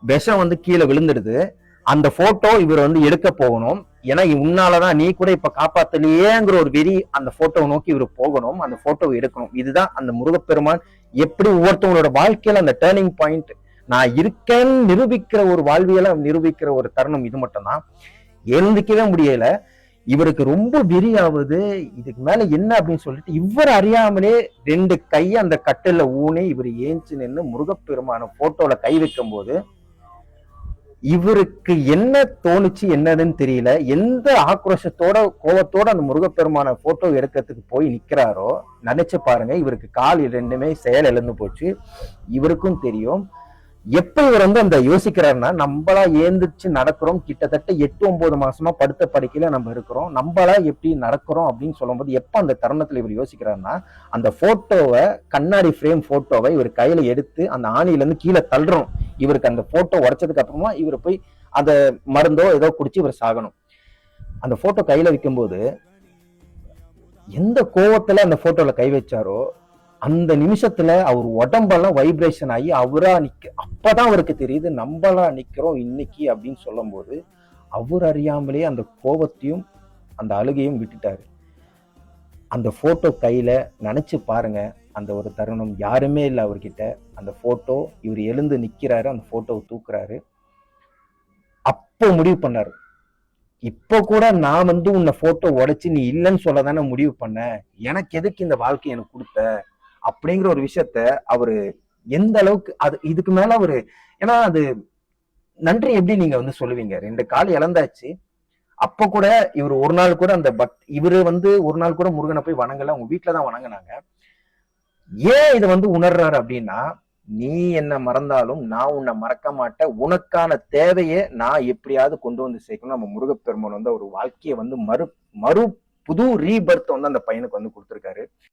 விஷம் வந்து கீழே விழுந்துடுது. அந்த போட்டோ இவர் வந்து எடுக்க போகணும். ஏன்னா உன்னாலதான் நீ கூட இப்ப காப்பாத்தலையேங்கிற ஒரு வெறி அந்த போட்டோவை நோக்கி இவர் போகணும். அந்த போட்டோவை எடுக்கணும். இதுதான் அந்த முருகப்பெருமான் எப்படி ஒவ்வொருத்தவங்களோட வாழ்க்கையில அந்த டேர்னிங் பாயிண்ட், நான் இருக்கேன்னு நிரூபிக்கிற ஒரு வாழ்வியலை நிரூபிக்கிற ஒரு தருணம் இது மட்டும்தான். எழுந்திக்கவே முடியல. இவருக்கு ரொம்ப வெறியாவது, இதுக்கு மேல என்ன அப்படின்னு சொல்லிட்டு இவர் அறியாமலே 2 கையை அந்த கட்டில ஊனி இவர் ஏஞ்சி நின்று முருகப்பெருமான போட்டோல கை வைக்கும் போது இவருக்கு என்ன தோணுச்சு என்னதுன்னு தெரியல. எந்த ஆக்ரோஷத்தோட கோவத்தோட அந்த முருகப்பெருமான போட்டோ எடுக்கிறதுக்கு போய் நிக்கிறாரோ நினைச்சு பாருங்க. இவருக்கு கால் 2மே செயல் இழந்து போச்சு. இவருக்கும் தெரியும். எப்ப இவர் வந்து அந்த யோசிக்கிறாருன்னா, நம்மளா ஏந்திரிச்சு நடக்கிறோம், கிட்டத்தட்ட 8-9 மாசமா படுத்த படுக்கையில நம்ம இருக்கிறோம், நம்மளா எப்படி நடக்கிறோம் அப்படின்னு சொல்லும் போது எப்ப அந்த தருணத்துல இவர் யோசிக்கிறாருன்னா, அந்த போட்டோவை, கண்ணாடி ஃப்ரேம் போட்டோவை இவர் கையில எடுத்து அந்த ஆணியில இருந்து கீழே தள்ளுறோம். இவருக்கு அந்த போட்டோ உடைச்சதுக்கு அப்புறமா இவர் போய் அந்த மருந்தோ ஏதோ குடிச்சு இவர் சாகணும். அந்த போட்டோ கையில வைக்கும்போது எந்த கோவத்துல அந்த போட்டோல கை வச்சாரோ அந்த நிமிஷத்துல அவர் உடம்பெல்லாம் வைப்ரேஷன் ஆகி அவரா அப்பதான் அவருக்கு தெரியுது நம்மளா நிக்கிறோம் இன்னைக்கு அப்படின்னு சொல்லும் போது அவர் அறியாமலே அந்த கோபத்தையும் அந்த அழுகையும் விட்டுட்டாரு. அந்த போட்டோ கையில நினைச்சு பாருங்க. அந்த ஒரு தருணம் யாருமே இல்லை அவர்கிட்ட. அந்த போட்டோ இவர் எழுந்து நிக்கிறாரு, அந்த போட்டோவை தூக்குறாரு. அப்போ முடிவு பண்ணாரு, இப்ப கூட நான் வந்து உன்னை போட்டோ உடைச்சு நீ இல்லைன்னு சொல்லதானே முடிவு பண்ண, எனக்கு எதுக்கு இந்த வாழ்க்கை எனக்கு கொடுத்த அப்படிங்கிற ஒரு விஷயத்த அவரு எந்த அளவுக்கு அது இதுக்கு மேல அவரு, ஏன்னா அது நன்றி எப்படி நீங்க வந்து சொல்லுவீங்க? 2 கால் இழந்தாச்சு. அப்ப கூட இவர் ஒரு நாள் கூட அந்த இவரு வந்து ஒரு நாள் கூட முருகனை போய் வணங்கல, உங்க வீட்டுலதான் வணங்கினாங்க. ஏன் இதை வந்து உணர்றாரு அப்படின்னா, நீ என்ன மறந்தாலும் நான் உன்னை மறக்க மாட்டேன், உனக்கான தேவையை நான் எப்படியாவது கொண்டு வந்து சேர்க்கணும். நம்ம முருகப்பெருமான் வந்து ஒரு வாழ்க்கையை வந்து மறு புது ரீபர்த் வந்து அந்த பையனுக்கு வந்து கொடுத்துருக்காரு.